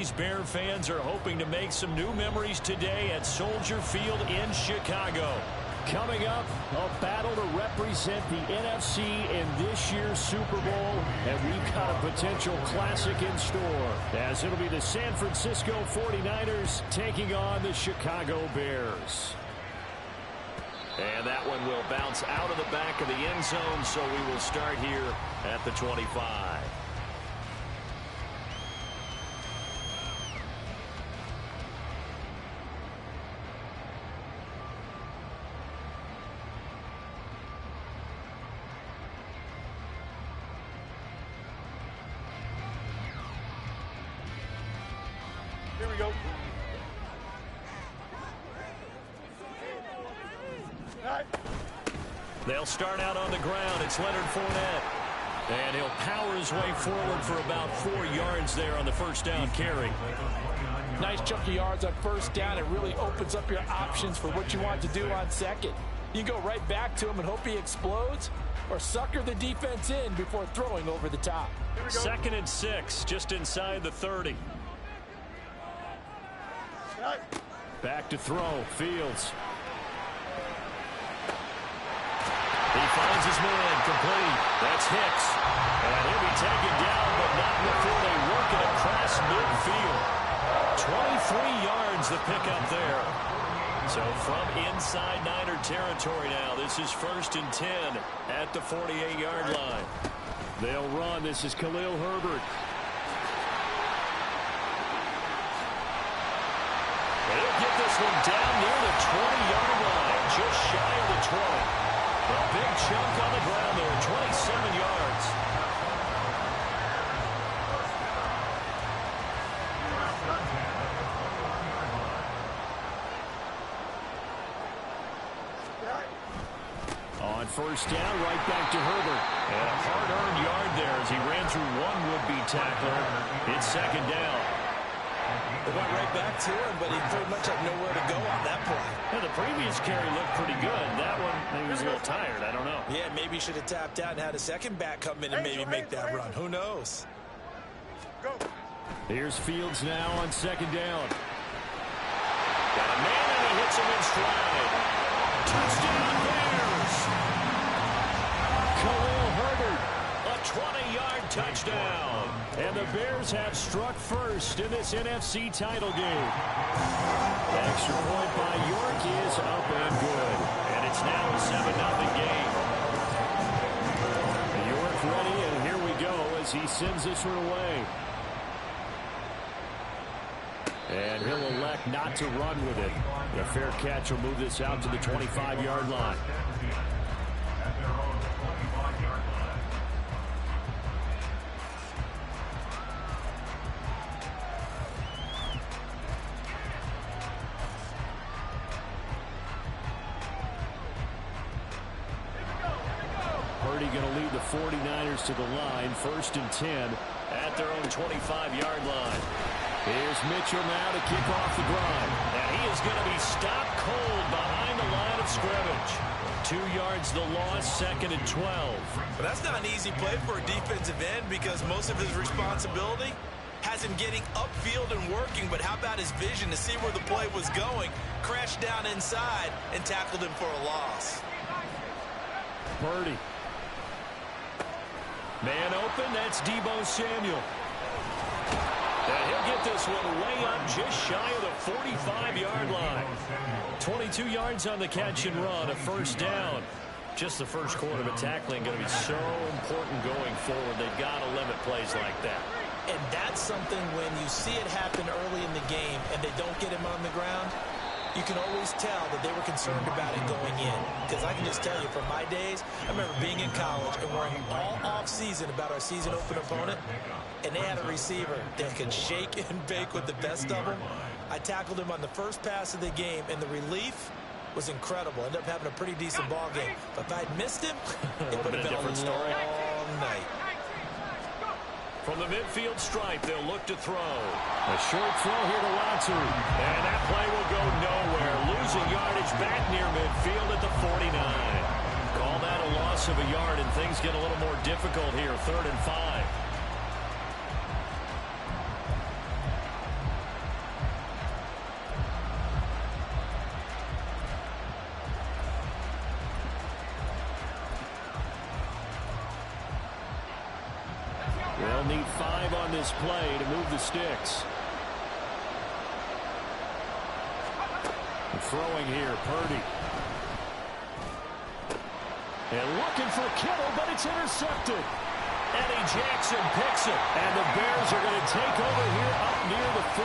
these Bear fans are hoping to make some new memories today at Soldier Field in Chicago. Coming up, a battle to represent the NFC in this year's Super Bowl, and we've got a potential classic in store, as it'll be the San Francisco 49ers taking on the Chicago Bears. And that one will bounce out of the back of the end zone, so we will start here at the 25. Here we go. They'll start out on the ground. It's Leonard Fournette. And he'll power his way forward for about 4 yards there on the first down carry. Nice chunk of yards on first down. It really opens up your options for what you want to do on second. You can go right back to him and hope he explodes, or sucker the defense in before throwing over the top. 2nd and 6, just inside the 30. Back to throw, Fields. He finds his man, complete. That's Hicks. And he'll be taken down, but not before they work it across midfield. 23 yards the pickup there. So from inside Niner territory now, this is 1st and 10 at the 48-yard line. They'll run. This is Khalil Herbert. They'll get this one down near the 20-yard line, just shy of the 20. A big chunk on the ground there, 27 yards. On first down, right back to Herbert. And a hard-earned yard there as he ran through one would-be tackler. It's 2nd down. They went right back to him, but he pretty much had nowhere to go on that play. Yeah, the previous carry looked pretty good. That one, maybe he was a little tired. I don't know. Yeah, maybe he should have tapped out and had a second back come in and maybe make that run. Who knows? Go. Here's Fields now on 2nd down. Got a man and he hits him in stride. Touchdown Bears! Khalil Herbert, a 20-yard touchdown. And the Bears have struck first in this NFC title game. Extra point by York is up and good. And it's now a 7-0 game. York ready, and here we go as he sends this one away. And he'll elect not to run with it. The fair catch will move this out to the 25-yard line. Purdy going to lead the 49ers to the line. 1st and 10 at their own 25-yard line. Here's Mitchell now to kick off the drive. And he is going to be stopped cold behind the line of scrimmage. 2 yards the loss, 2nd and 12. But that's not an easy play for a defensive end because most of his responsibility has him getting upfield and working. But how about his vision to see where the play was going, crashed down inside, and tackled him for a loss. Purdy. Man open, that's Deebo Samuel. And he'll get this one way up just shy of the 45-yard line. 22 yards on the catch and run, a 1st down. Just the first quarter, but tackling going to be so important going forward. They've got to limit plays like that. And that's something when you see it happen early in the game and they don't get him on the ground, you can always tell that they were concerned about it going in. Because I can just tell you from my days, I remember being in college and worrying all off-season about our season open opponent, and they had a receiver that could shake and bake with the best of them. I tackled him on the first pass of the game, and the relief was incredible. Ended up having a pretty decent ball game. But if I'd missed him, it would have been a long night. From the midfield stripe, they'll look to throw. A short throw here to Watson. And that play will go nowhere. Losing yardage back near midfield at the 49. Call that a loss of a yard, and things get a little more difficult here. 3rd and 5. They'll need 5 on this play to move the sticks. Throwing here, Purdy. And looking for Kittle, but it's intercepted. Eddie Jackson picks it. And the Bears are going to take over here up near the 40.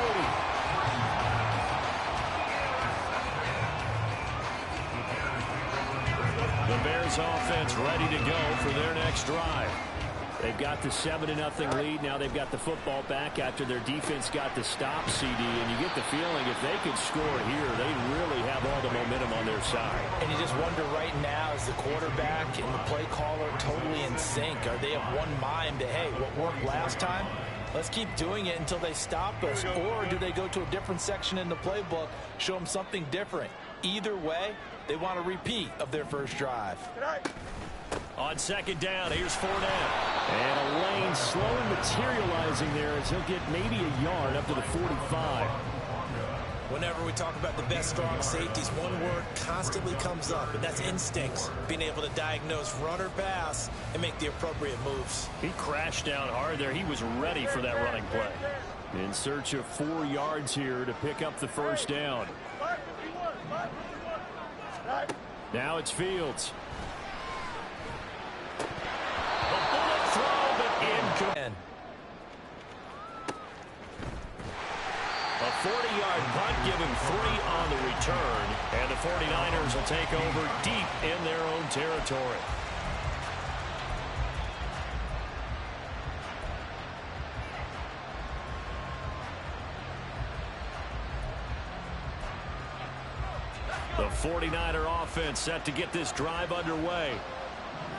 The Bears offense ready to go for their next drive. They've got the 7-0 lead. Now they've got the football back after their defense got the stop, CD. And you get the feeling if they could score here, they really have all the momentum on their side. And you just wonder right now, is the quarterback and the play caller totally in sync? Are they of one mind that, hey, what worked last time, let's keep doing it until they stop us? Or do they go to a different section in the playbook, show them something different? Either way, they want a repeat of their first drive. On second down, here's Fournette. And a lane slowly materializing there as he'll get maybe a yard up to the 45. Whenever we talk about the best strong safeties, one word constantly comes up, and that's instincts. Being able to diagnose run or pass and make the appropriate moves. He crashed down hard there. He was ready for that running play. In search of 4 yards here to pick up the first down. Now it's Fields. A 40-yard punt, give him 3 on the return, and the 49ers will take over deep in their own territory. The 49er offense set to get this drive underway.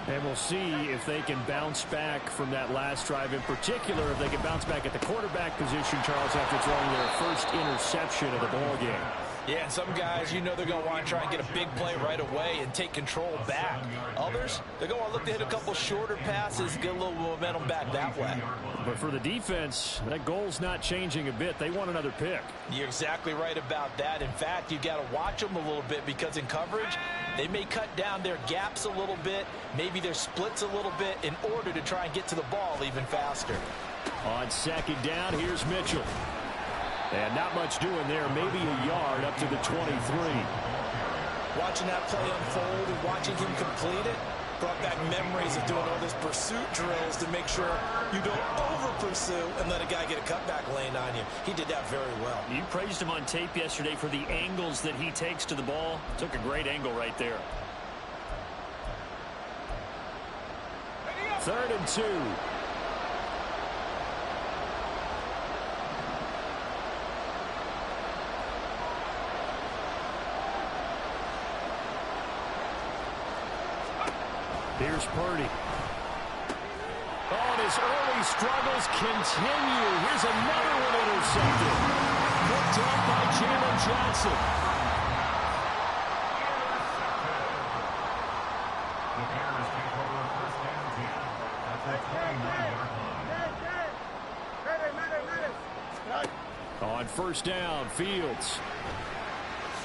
And we'll see if they can bounce back from that last drive. In particular, if they can bounce back at the quarterback position, Charles, after throwing their first interception of the ball game. Yeah, and some guys, you know they're going to want to try and get a big play right away and take control back. Others, they're going to want to look to hit a couple shorter passes, get a little momentum back that way. But for the defense, that goal's not changing a bit. They want another pick. You're exactly right about that. In fact, you got to watch them a little bit because in coverage, they may cut down their gaps a little bit, maybe their splits a little bit in order to try and get to the ball even faster. On second down, here's Mitchell. And not much doing there, maybe a yard up to the 23. Watching that play unfold and watching him complete it brought back memories of doing all those pursuit drills to make sure you don't over-pursue and let a guy get a cutback lane on you. He did that very well. You praised him on tape yesterday for the angles that he takes to the ball. Took a great angle right there. 3rd and 2. Here's Purdy. Oh, and his early struggles continue. Here's another one intercepted. Picked up by Jalen Johnson. On first down, Fields.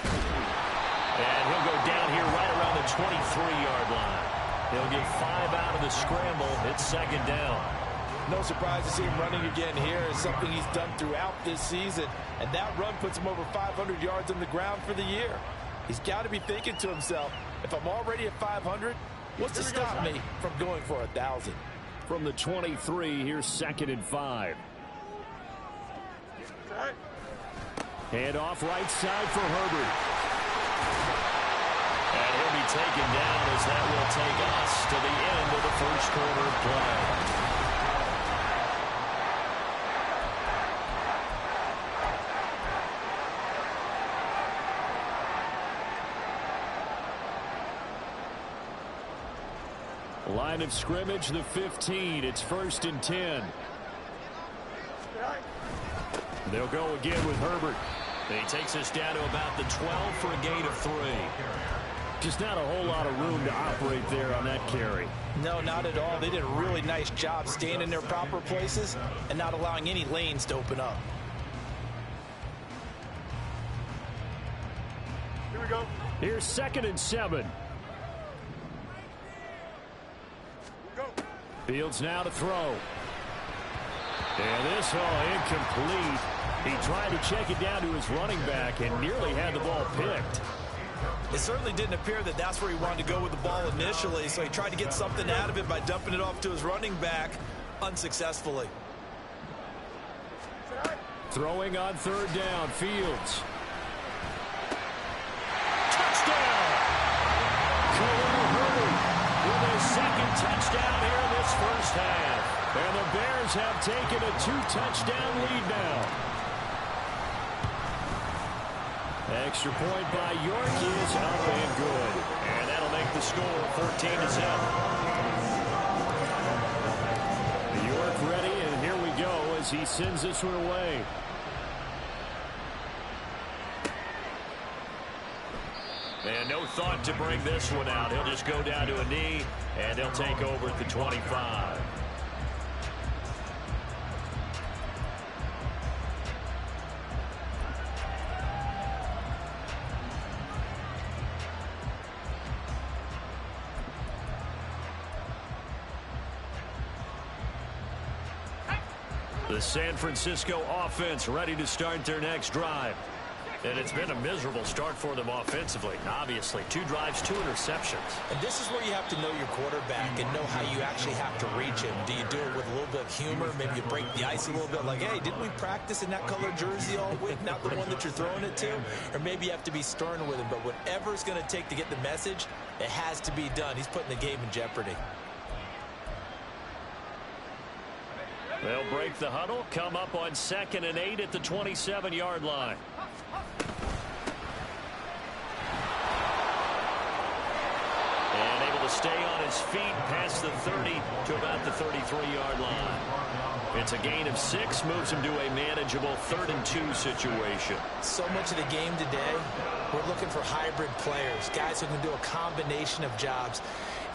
And he'll go down here right around the 23-yard line. He'll get 5 out of the scramble. It's second down. No surprise to see him running again here. It's something he's done throughout this season. And that run puts him over 500 yards on the ground for the year. He's got to be thinking to himself, if I'm already at 500, what's to stop me from going for 1,000? From the 23, here's 2nd and 5. Hand off right side for Herbert. And he'll be taken down as that will take us to the end of the first quarter of play. Line of scrimmage, the 15. It's 1st and 10. They'll go again with Herbert. And he takes us down to about the 12 for a gain of 3. Just not a whole lot of room to operate there on that carry. No, not at all. They did a really nice job staying in their proper places and not allowing any lanes to open up. Here we go. Here's 2nd and 7. Go. Fields now to throw. And this incomplete. He tried to check it down to his running back and nearly had the ball picked. It certainly didn't appear that that's where he wanted to go with the ball initially, so he tried to get something out of it by dumping it off to his running back unsuccessfully. Throwing on third down, Fields. Touchdown! Khalil Herbert with his second touchdown here in this first half. And the Bears have taken a 2-touchdown lead now. Extra point by York is up and good. And that'll make the score 14-7. York ready, and here we go as he sends this one away. And no thought to bring this one out. He'll just go down to a knee, and he'll take over at the 25. The San Francisco offense ready to start their next drive. And it's been a miserable start for them offensively. Obviously, 2 drives, 2 interceptions. And this is where you have to know your quarterback and know how you actually have to reach him. Do you do it with a little bit of humor? Maybe you break the ice a little bit like, hey, didn't we practice in that color jersey all week? Not the one that you're throwing it to? Or maybe you have to be stern with him. But whatever it's going to take to get the message, it has to be done. He's putting the game in jeopardy. They'll break the huddle, come up on 2nd and 8 at the 27-yard line. And able to stay on his feet past the 30 to about the 33-yard line. It's a gain of 6, moves him to a manageable 3rd and 2 situation. So much of the game today, we're looking for hybrid players, guys who can do a combination of jobs.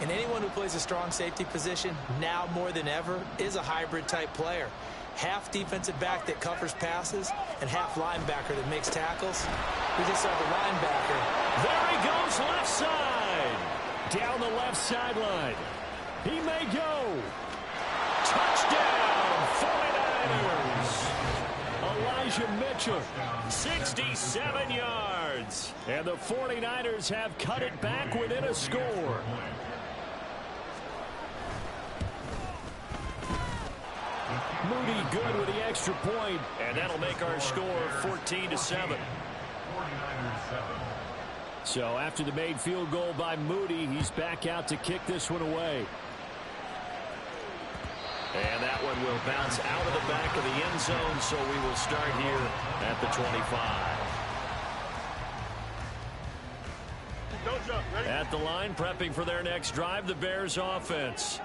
And anyone who plays a strong safety position, now more than ever, is a hybrid-type player. Half defensive back that covers passes and half linebacker that makes tackles. We just saw the linebacker. There he goes, left side. Down the left sideline. He may go. Touchdown, 49ers. Elijah Mitchell, 67 yards. And the 49ers have cut it back within a score. Moody good with the extra point, and that'll make our score 14-7. So after the made field goal by Moody, he's back out to kick this one away. And that one will bounce out of the back of the end zone, so we will start here at the 25. At the line, prepping for their next drive, the Bears offense.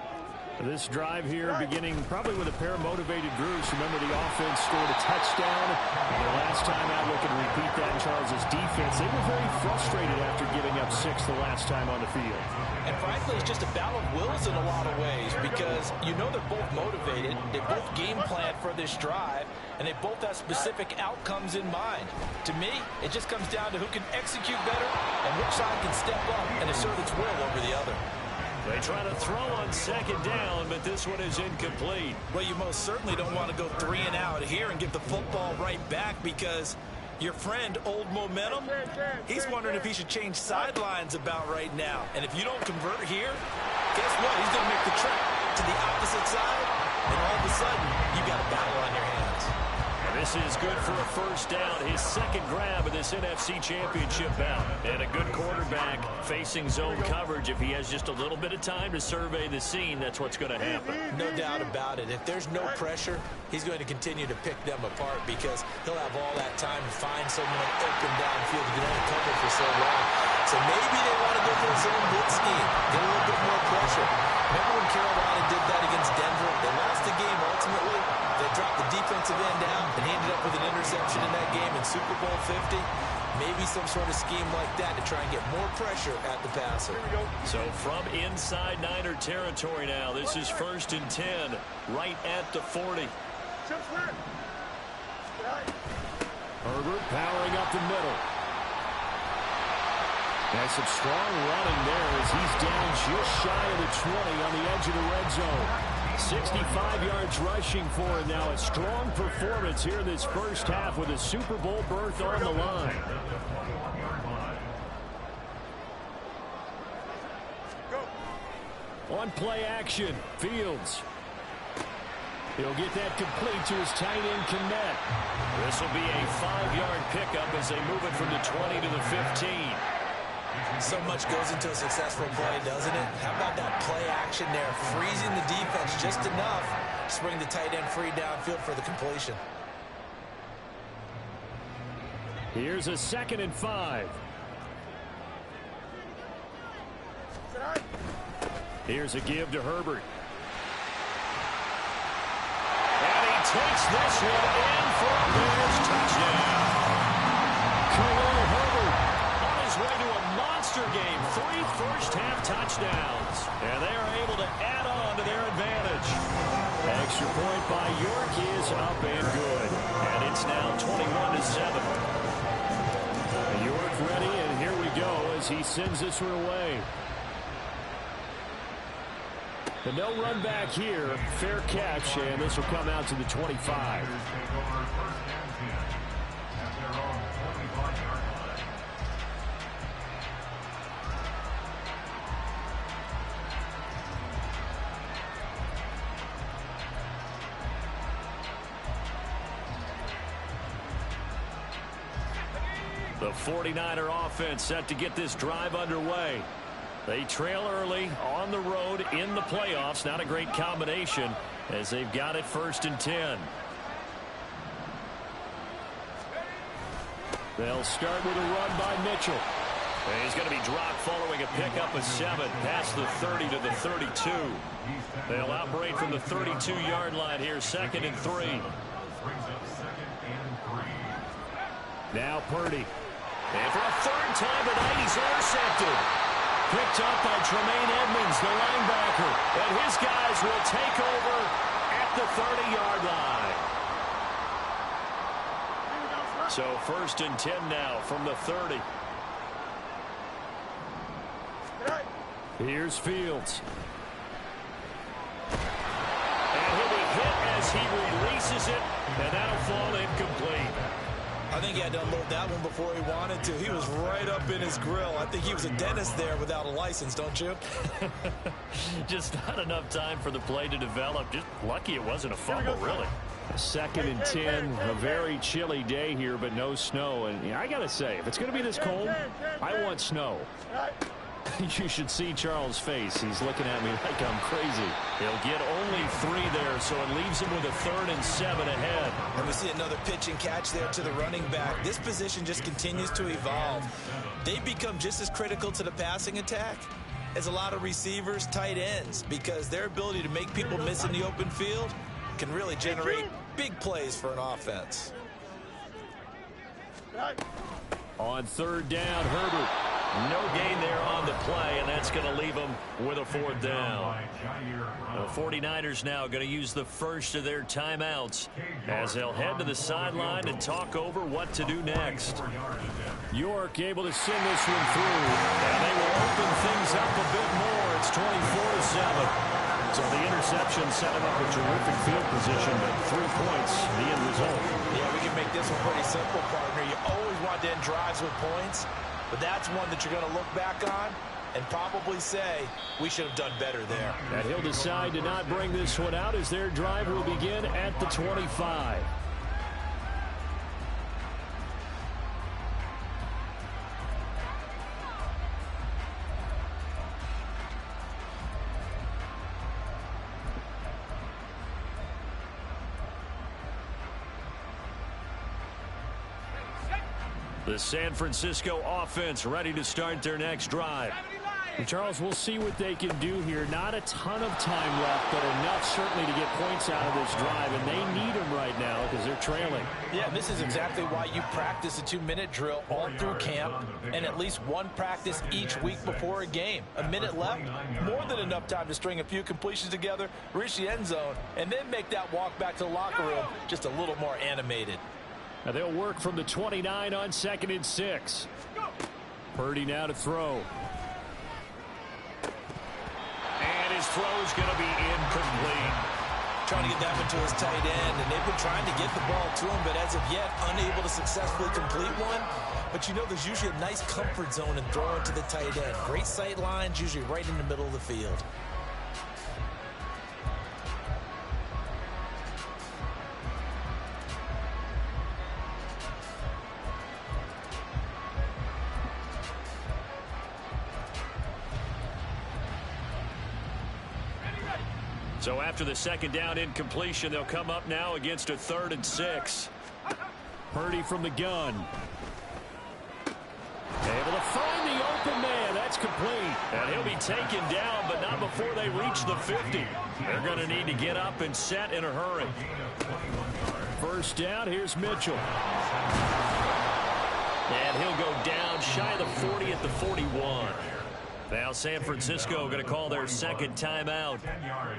This drive here beginning probably with a pair of motivated groups. Remember, the offense scored a touchdown. And the last time out, looking to repeat that in Charles' defense. They were very frustrated after giving up 6 the last time on the field. And frankly, it's just a battle of wills in a lot of ways because you know they're both motivated. They both game plan for this drive, and they both have specific outcomes in mind. To me, it just comes down to who can execute better and which side can step up and assert its will over the other. They try to throw on 2nd down, but this one is incomplete. Well, you most certainly don't want to go 3 and out here and give the football right back because your friend, Old Momentum, he's wondering if he should change sidelines about right now. And if you don't convert here, guess what? He's going to make the trek to the opposite side, and all of a sudden, you got a battle on your hands. And this is good for a first down. His 2nd grab of this NFC Championship bout. And a good quarterback facing zone coverage. If he has just a little bit of time to survey the scene, that's what's going to happen. No doubt about it. If there's no pressure, he's going to continue to pick them apart because he'll have all that time to find someone open downfield to get only covered for so long. So maybe they want to go for a zone blitz scheme, get a little bit more pressure. Remember when Carolina did that against Denver? They lost the game ultimately. They dropped the defensive end out and ended up with an interception in that game in Super Bowl 50. Maybe some sort of scheme like that to try and get more pressure at the passer. So from inside Niner territory now, this is 1st and 10, right at the 40. Herbert powering up the middle. That's some strong running there as he's down just shy of the 20 on the edge of the red zone. 65 yards rushing for him now. A strong performance here in this first half with a Super Bowl berth on the line. On play action, Fields. He'll get that complete to his tight end, Kmet. This will be a 5-yard pickup as they move it from the 20 to the 15. So much goes into a successful play, doesn't it? How about that play action there, freezing the defense just enough to bring the tight end free downfield for the completion. Here's a 2nd and 5. Here's a give to Herbert. And he takes this one in for a Bears touchdown. Khalil Herbert on his way to a monster game. 3 first-half touchdowns. And they are able to add on to their advantage. Extra point by York is up and good. And it's now 21-7. York ready, and here we go as he sends this one away. The no run back here, fair catch, and this will come out to the 25. The 49er offense set to get this drive underway. They trail early on the road in the playoffs. Not a great combination as they've got it 1st and 10. They'll start with a run by Mitchell. And he's going to be dropped following a pickup of 7 past the 30 to the 32. They'll operate from the 32-yard line here, 2nd and 3. Now Purdy. And for a 3rd time tonight, he's intercepted. Picked up by Tremaine Edmonds, the linebacker. And his guys will take over at the 30-yard line. So 1st and 10 now from the 30. Here's Fields. And he'll be hit as he releases it. And that'll fall incomplete. I think he had to unload that one before he wanted to. He was right up in his grill. I think he was a dentist there without a license, don't you? Just not enough time for the play to develop. Just lucky it wasn't a fumble, really. 2nd and 10, a very chilly day here, but no snow. And I got to say, if it's going to be this cold, I want snow. You should see Charles' face. He's looking at me like I'm crazy. He'll get only 3 there, so it leaves him with a 3rd and 7 ahead. And we see another pitch and catch there to the running back. This position just continues to evolve. They become just as critical to the passing attack as a lot of receivers, tight ends, because their ability to make people miss in the open field can really generate big plays for an offense. On 3rd down, Herbert. No gain there on the play, and that's going to leave them with a 4th down. The 49ers now going to use the first of their timeouts as they'll head to the sideline and talk over what to do next. York able to send this one through, and they will open things up a bit more. It's 24-7. So the interception set him up a terrific field position, but 3 points, the end result. Yeah, we can make this one pretty simple, partner. You always want to end drives with points. But that's one that you're going to look back on and probably say, we should have done better there. And he'll decide to not bring this one out as their drive will begin at the 25. The San Francisco offense ready to start their next drive. And Charles, we'll see what they can do here. Not a ton of time left, but enough certainly to get points out of this drive, and they need them right now because they're trailing. Yeah, this is exactly why you practice a 2-minute drill all through camp and at least one practice each week before a game. A minute left, more than enough time to string a few completions together, reach the end zone, and then make that walk back to the locker room just a little more animated. Now they'll work from the 29 on 2nd and 6. Purdy now to throw. And his his throw is going to be incomplete. Trying to get that one to his tight end, and they've been trying to get the ball to him, but as of yet, unable to successfully complete one. But you know there's usually a nice comfort zone in throwing to the tight end. Great sight lines, usually right in the middle of the field. So after the second down incompletion, they'll come up now against a 3rd and 6. Purdy from the gun. Able to find the open man. That's complete. And he'll be taken down, but not before they reach the 50. They're going to need to get up and set in a hurry. First down, here's Mitchell. And he'll go down shy of the 40 at the 41. Now San Francisco going to call their second timeout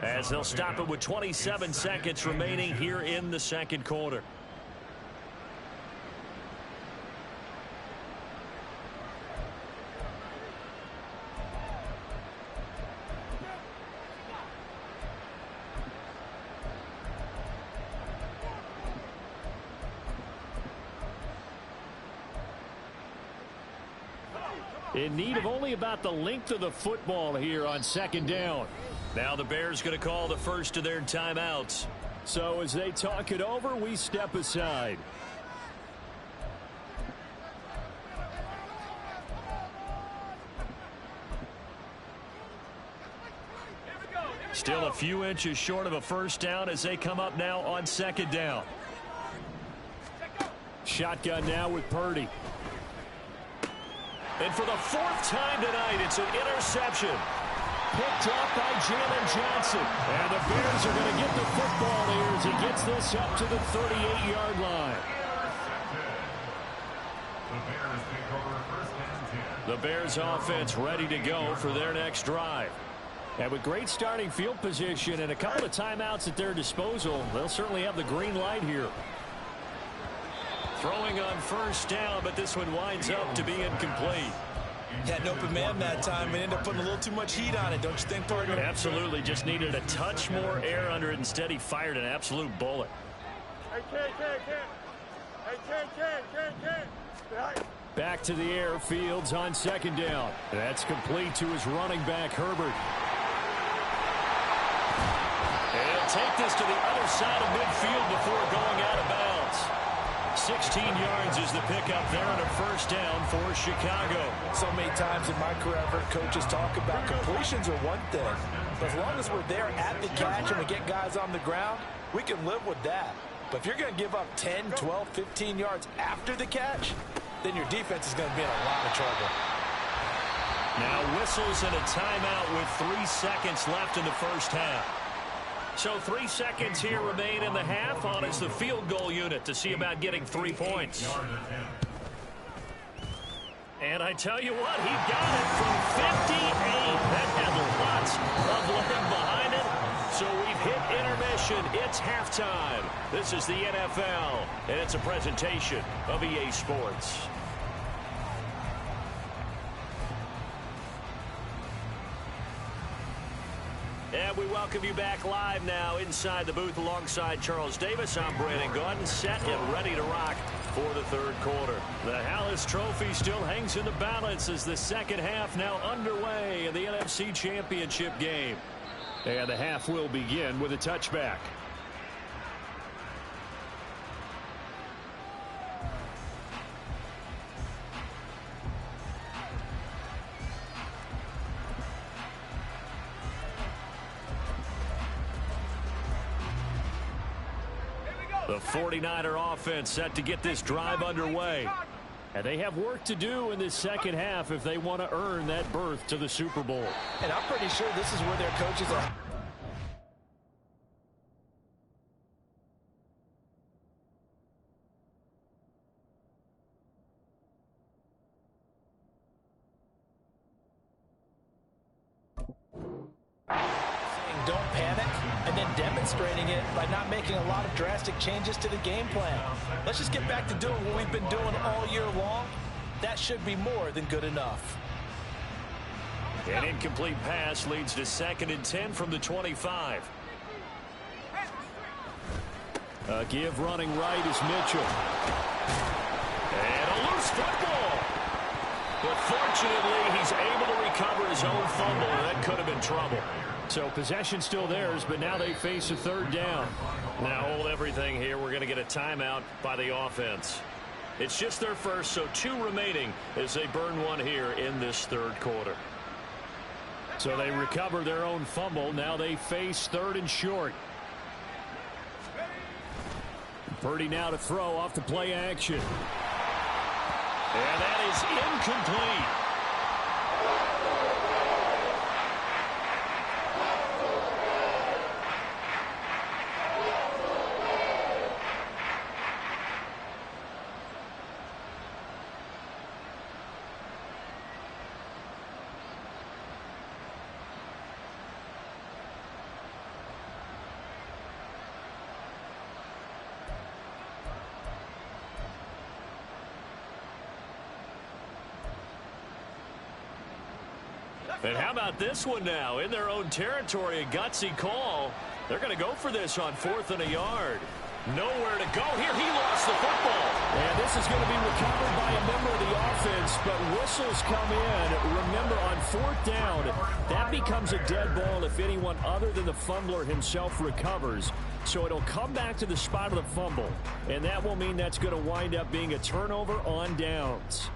as they'll stop it with 27 seconds remaining here in the second quarter. In need of only about the length of the football here on second down. Now the Bears going to call the first of their timeouts. So as they talk it over, we step aside. Still a few inches short of a first down as they come up now on second down. Shotgun now with Purdy. And for the 4th time tonight, it's an interception. Picked off by Jalen Johnson. And the Bears are going to get the football here as he gets this up to the 38-yard line. The Bears offense ready to go for their next drive. And with great starting field position and a couple of timeouts at their disposal, they'll certainly have the green light here. Throwing on first down, but this one winds up to be incomplete. Had an open man that time and ended up putting a little too much heat on it, don't you think, partner? Absolutely. Just needed a touch more air under it. Instead, he fired an absolute bullet. Back to the air. Fields on second down. That's complete to his running back, Herbert. And he'll take this to the other side of midfield before going out of bounds. 16 yards is the pickup there and a first down for Chicago. So many times in my career, I've heard coaches talk about completions are one thing. But as long as we're there at the catch and we get guys on the ground, we can live with that. But if you're going to give up 10, 12, 15 yards after the catch, then your defense is going to be in a lot of trouble. Now whistles and a timeout with 3 seconds left in the first half. So 3 seconds here remain in the half on as the field goal unit to see about getting 3 points. And I tell you what, he got it from 58. That had lots of leg behind it. So we've hit intermission. It's halftime. This is the NFL, and it's a presentation of EA Sports. And we welcome you back live now inside the booth alongside Charles Davis. I'm Brandon Gordon, set and ready to rock for the third quarter. The Hallis Trophy still hangs in the balance as the second half now underway in the NFC Championship game. And the half will begin with a touchback. The 49er offense set to get this drive underway. And they have work to do in this second half if they want to earn that berth to the Super Bowl. And I'm pretty sure this is where their coaches are. Don't panic, and then demonstrating it by not making a lot of drastic changes to the game plan. Let's just get back to doing what we've been doing all year long. That should be more than good enough. An incomplete pass leads to 2nd and 10 from the 25. A give running right is Mitchell. And a loose football. But fortunately, he's able to recover his own fumble. That could have been trouble. So possession still theirs, but now they face a 3rd down. Now hold everything here. We're going to get a timeout by the offense. It's just their first, so 2 remaining as they burn one here in this 3rd quarter. So they recover their own fumble. Now they face 3rd and short. Purdy now to throw off the play action. And that is incomplete. And how about this one now? In their own territory, a gutsy call. They're going to go for this on 4th and a yard. Nowhere to go here. He lost the football. And this is going to be recovered by a member of the offense, but whistles come in. Remember, on 4th down, that becomes a dead ball if anyone other than the fumbler himself recovers. So it'll come back to the spot of the fumble, and that will mean that's going to wind up being a turnover on downs.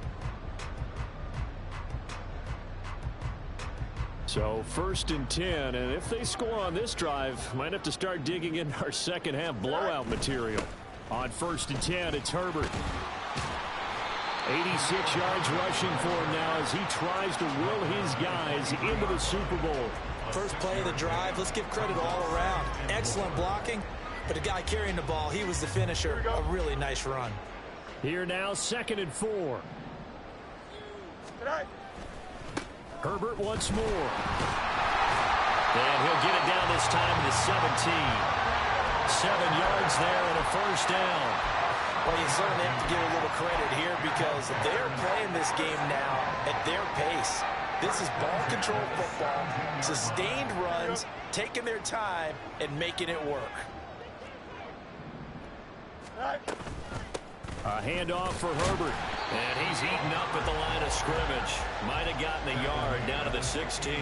So 1st and 10, and if they score on this drive, might have to start digging in our second half blowout material. On 1st and 10, it's Herbert. 86 yards rushing for him now as he tries to will his guys into the Super Bowl. First play of the drive, let's give credit all around. Excellent blocking, but the guy carrying the ball, he was the finisher. A really nice run. Here now, 2nd and 4. Herbert once more. And he'll get it down this time to the 17. 7 yards there and a 1st down. Well, you certainly have to give a little credit here because they're playing this game now at their pace. This is ball control football, sustained runs, taking their time, and making it work. A handoff for Herbert. And he's eaten up at the line of scrimmage. Might have gotten a yard down to the 16.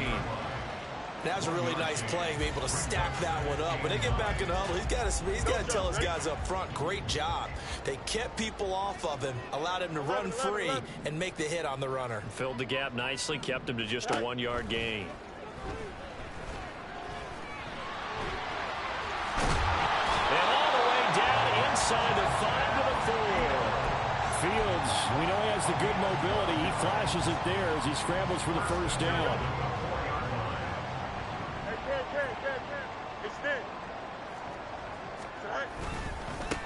That was a really nice play, being able to stack that one up. When they get back in the huddle, he's got to tell his guys up front, great job. They kept people off of him, allowed him to run free, and make the hit on the runner. Filled the gap nicely, kept him to just a 1-yard gain. And all the way down inside the 5 to the 4. Fields, we know he has the good mobility. He flashes it there as he scrambles for the 1st down.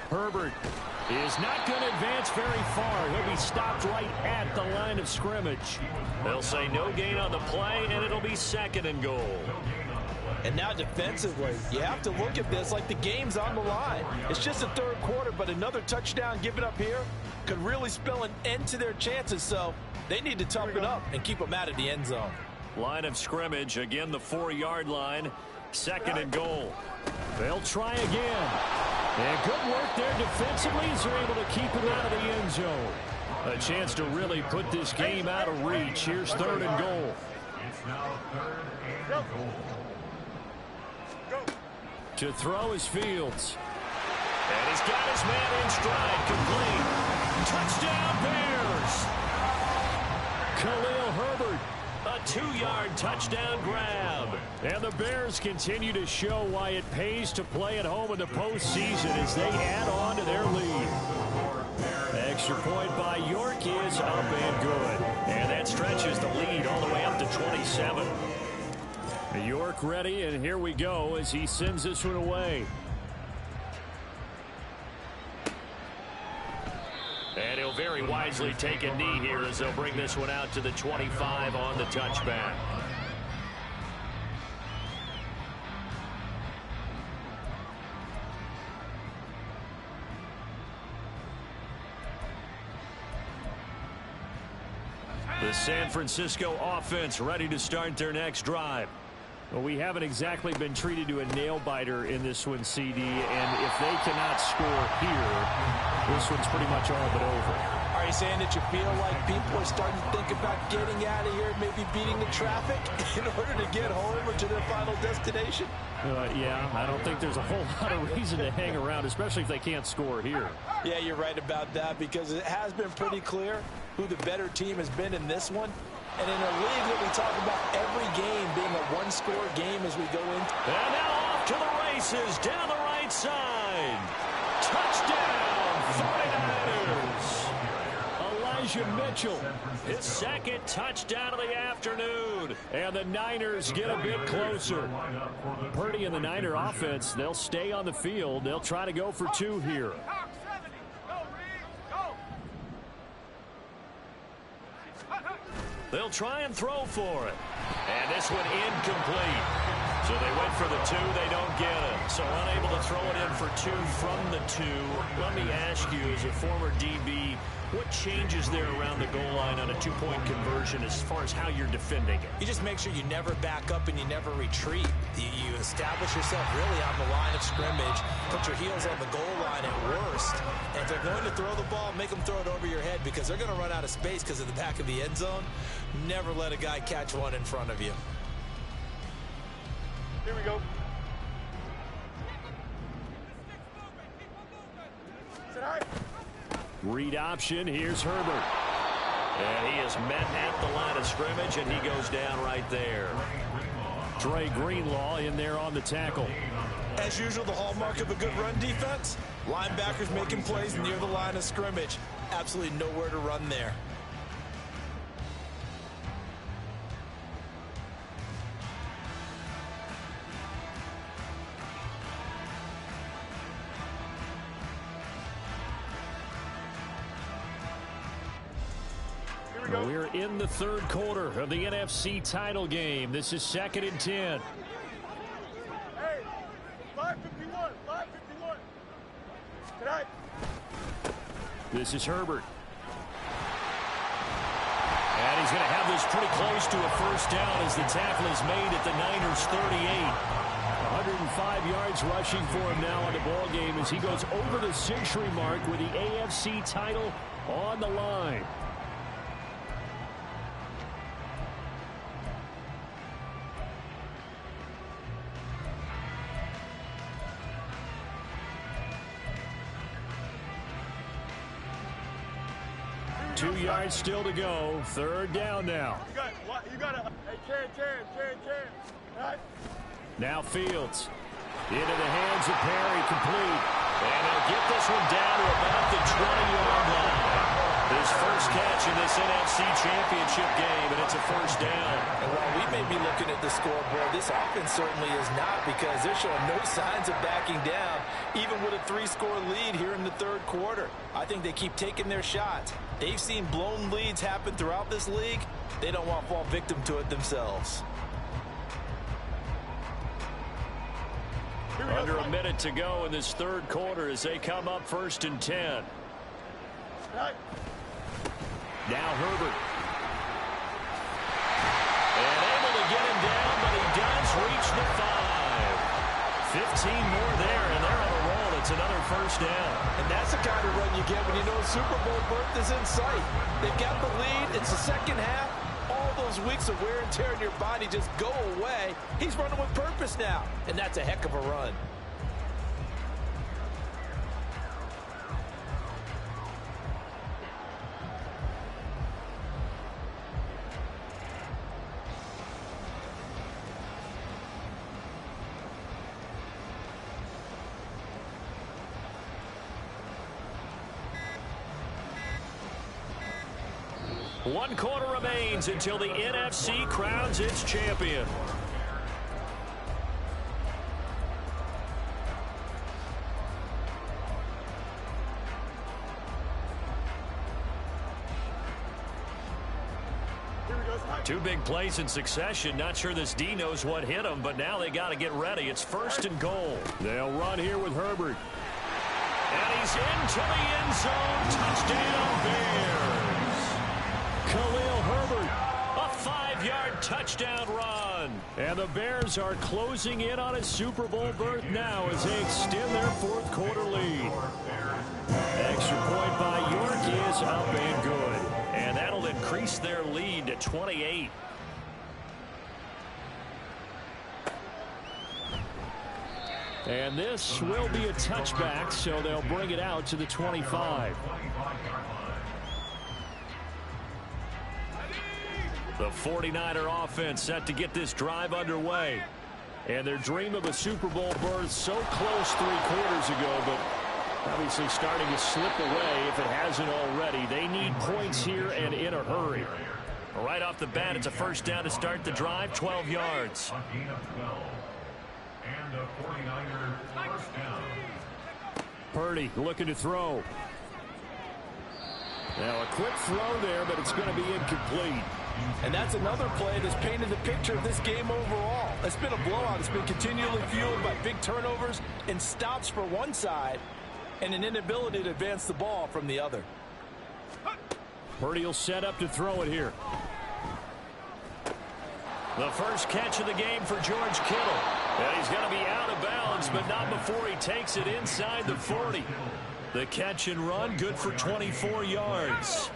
Herbert is not going to advance very far. He'll be stopped right at the line of scrimmage. They'll say no gain on the play, and it'll be 2nd and goal. And now defensively, you have to look at this like the game's on the line. It's just the 3rd quarter, but another touchdown given up here could really spell an end to their chances. So they need to toughen up and keep them out of the end zone. Line of scrimmage, again the 4-yard line. 2nd and goal. They'll try again. And good work there defensively as they're able to keep him out of the end zone. A chance to really put this game out of reach. Here's 3rd and goal. It's now 3rd and goal. To throw is Fields. And he's got his man in stride, complete. Touchdown Bears! Khalil Herbert. A 2-yard touchdown grab. And the Bears continue to show why it pays to play at home in the postseason as they add on to their lead. Extra point by York is up and good. And that stretches the lead all the way up to 27. York ready, and here we go as he sends this one away. And he'll very wisely take a knee here as they'll bring this one out to the 25 on the touchback. The San Francisco offense ready to start their next drive. Well, we haven't exactly been treated to a nail-biter in this one, CD, and if they cannot score here, this one's pretty much all but over. Are you saying that you feel like people are starting to think about getting out of here, maybe beating the traffic in order to get home or to their final destination? Yeah, I don't think there's a whole lot of reason to hang around, especially if they can't score here. Yeah, you're right about that, because it has been pretty clear who the better team has been in this one. And in a league that we talk about every game being a one-score game as we go into. And now off to the races down the right side. Touchdown, 49ers. Elijah Mitchell, his second touchdown of the afternoon. And the Niners get a bit closer. Purdy and the Niner offense, they'll stay on the field. They'll try to go for two here. They'll try and throw for it. And this one incomplete. So they went for the two. They don't get it. So unable to throw it in for two from the two. Let me ask you, as a former DB, what changes there around the goal line on a two-point conversion as far as how you're defending it? You just make sure you never back up and you never retreat. You establish yourself really on the line of scrimmage, put your heels on the goal line at worst. And if they're going to throw the ball, make them throw it over your head, because they're going to run out of space because of the back of the end zone. Never let a guy catch one in front of you. Here we go. Read option. Here's Herbert. And he is met at the line of scrimmage, and he goes down right there. Dre Greenlaw in there on the tackle. As usual, the hallmark of a good run defense, linebackers making plays near the line of scrimmage. Absolutely nowhere to run there. We're in the third quarter of the NFC title game. This is 2nd and 10. Hey, 551, 551. Tonight. This is Herbert. And he's going to have this pretty close to a first down as the tackle is made at the Niners 38. 105 yards rushing for him now on the ball game as he goes over the century mark with the AFC title on the line. Two yards still to go. Third down now. You got a hey, Chan. Right? Now Fields. Into the hands of Perry, complete. And he'll get this one down to about the 20-yard line. His first catch in this NFC Championship game, and it's a first down. And while we may be looking at the scoreboard, this offense certainly is not, because they're showing no signs of backing down, even with a 3-score lead here in the third quarter. I think they keep taking their shots. They've seen blown leads happen throughout this league. They don't want to fall victim to it themselves. Under a minute to go in this third quarter as they come up 1st and 10. Now Herbert. And able to get him down, but he does reach the 5. 15 more there, and they're on a roll. It's another first down. And that's the kind of run you get when you know Super Bowl berth is in sight. They've got the lead. It's the second half. All those weeks of wear and tear in your body just go away. He's running with purpose now, and that's a heck of a run. One quarter remains until the NFC crowns its champion. Two big plays in succession. Not sure this D knows what hit him, but now they got to get ready. It's 1st and goal. They'll run here with Herbert. And he's into the end zone. Touchdown, Bears. Khalil Herbert touchdown run. And the Bears are closing in on a Super Bowl berth now as they extend their fourth quarter lead. Extra point by York is up and good. And that'll increase their lead to 28. And this will be a touchback, so they'll bring it out to the 25. The 49er offense set to get this drive underway. And their dream of a Super Bowl berth so close 3 quarters ago, but obviously starting to slip away if it hasn't already. They need points here and in a hurry. Right off the bat, it's a first down to start the drive, 12 yards. And the 49ers first down. Purdy looking to throw. Now a quick throw there, but it's going to be incomplete. And that's another play that's painted the picture of this game overall. It's been a blowout. It's been continually fueled by big turnovers and stops for one side and an inability to advance the ball from the other. Purdy will set up to throw it here. The first catch of the game for George Kittle. And he's going to be out of bounds, but not before he takes it inside the 40. The catch and run, good for 24 yards.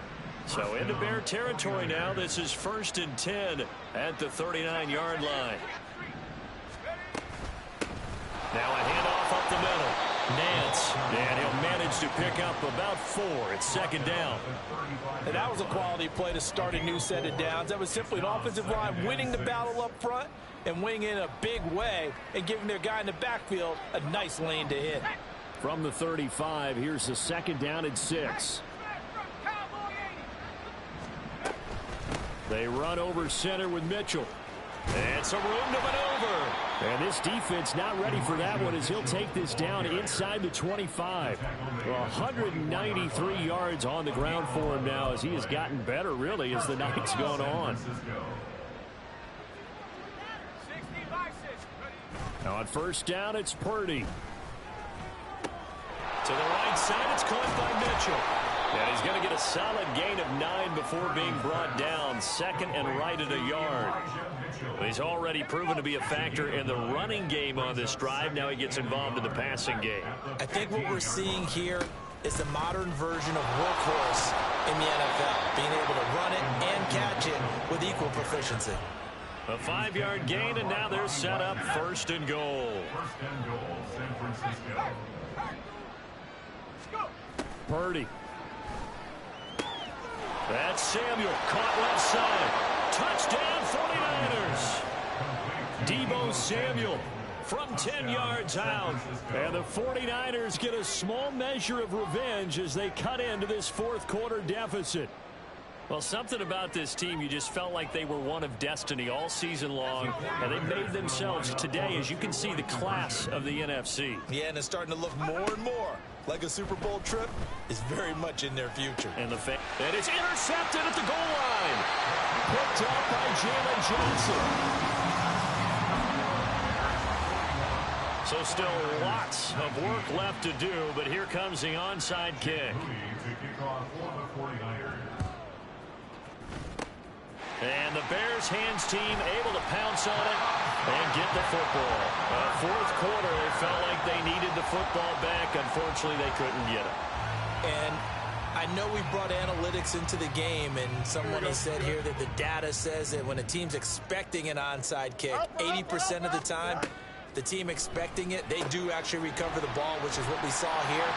So into Bear territory now. This is 1st and 10 at the 39-yard line. Now a handoff up the middle. Nance, and he'll manage to pick up about 4. It's 2nd down. And that was a quality play to start a new set of downs. That was simply an offensive line winning the battle up front and winning in a big way and giving their guy in the backfield a nice lane to hit. From the 35, here's the 2nd down and 6. They run over center with Mitchell. And some room to maneuver. And this defense not ready for that one as he'll take this down inside the 25. 193 yards on the ground for him now as he has gotten better, really, as the night's gone on. Now on 1st down, it's Purdy. To the right side, it's caught by Mitchell. And he's going to get a solid gain of 9 before being brought down. 2nd and right at a yard. He's already proven to be a factor in the running game on this drive. Now he gets involved in the passing game. I think what we're seeing here is the modern version of workhorse in the NFL. Being able to run it and catch it with equal proficiency. A 5-yard gain, and now they're set up 1st and goal. 1st and goal, San Francisco. Purdy. That's Samuel, caught left side. Touchdown 49ers. Deebo Samuel from 10 yards out. And the 49ers get a small measure of revenge as they cut into this 4th quarter deficit. Well, something about this team, you just felt like they were one of destiny all season long, and they made themselves today, as you can see, the class of the NFC. Yeah, and it's starting to look more and more like a Super Bowl trip is very much in their future. And it's intercepted at the goal line. Picked up by Jalen Johnson. So still lots of work left to do, but here comes the onside kick. And the Bears hands team able to pounce on it and get the football. 4th quarter, they felt like they needed the football back. Unfortunately, they couldn't get it. And I know we brought analytics into the game, and someone has said here that the data says that when a team's expecting an onside kick, 80% of the time, the team expecting it, they do actually recover the ball, which is what we saw here.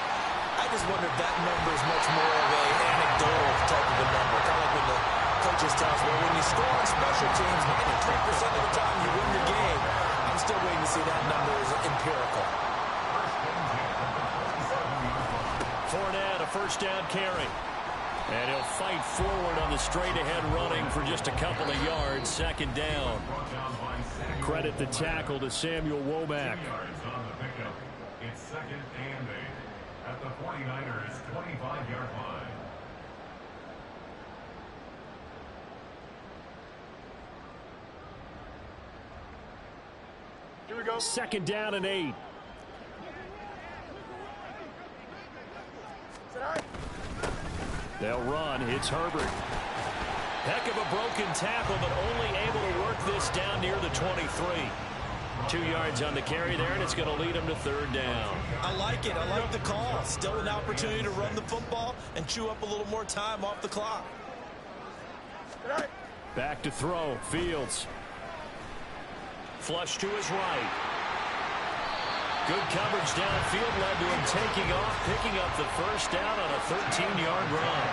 I just wonder if that number is much more of an anecdotal type of a number. Kind of like when the coaches tell us, well, when you score on special teams, 93% of the time you win the game. I'm still waiting to see that number is empirical. Fournette, a 1st down carry. And he'll fight forward on the straight-ahead running for just a couple of yards. 2nd down. Credit the tackle to Samuel Womack. It's 2nd and 8 at the 49ers 25-yard line. Here we go. 2nd down and 8. They'll run. It's Herbert. Heck of a broken tackle, but only able to work this down near the 23. 2 yards on the carry there, and it's going to lead him to third down. I like it. I like the call. Still an opportunity to run the football and chew up a little more time off the clock. Back to throw. Fields. Flush to his right. Good coverage downfield led to him taking off, picking up the first down on a 13-yard run.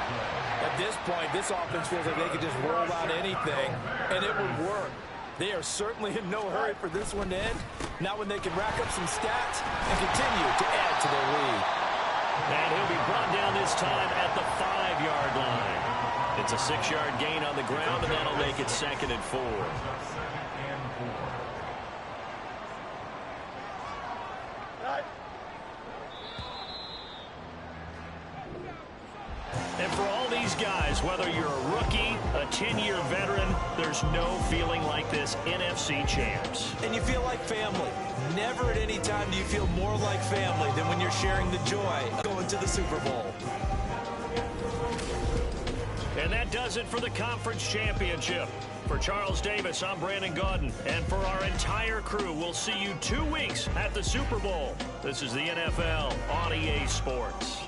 At this point, this offense feels like they could just roll out anything, and it would work. They are certainly in no hurry for this one to end. Now when they can rack up some stats and continue to add to their lead. And he'll be brought down this time at the 5-yard line. It's a 6-yard gain on the ground, and that'll make it 2nd and 4. And for all these guys, whether you're a rookie, a 10-year veteran, there's no feeling like this NFC champs. And you feel like family. Never at any time do you feel more like family than when you're sharing the joy of going to the Super Bowl. And that does it for the conference championship. For Charles Davis, I'm Brandon Gaudin. And for our entire crew, we'll see you 2 weeks at the Super Bowl. This is the NFL on EA Sports.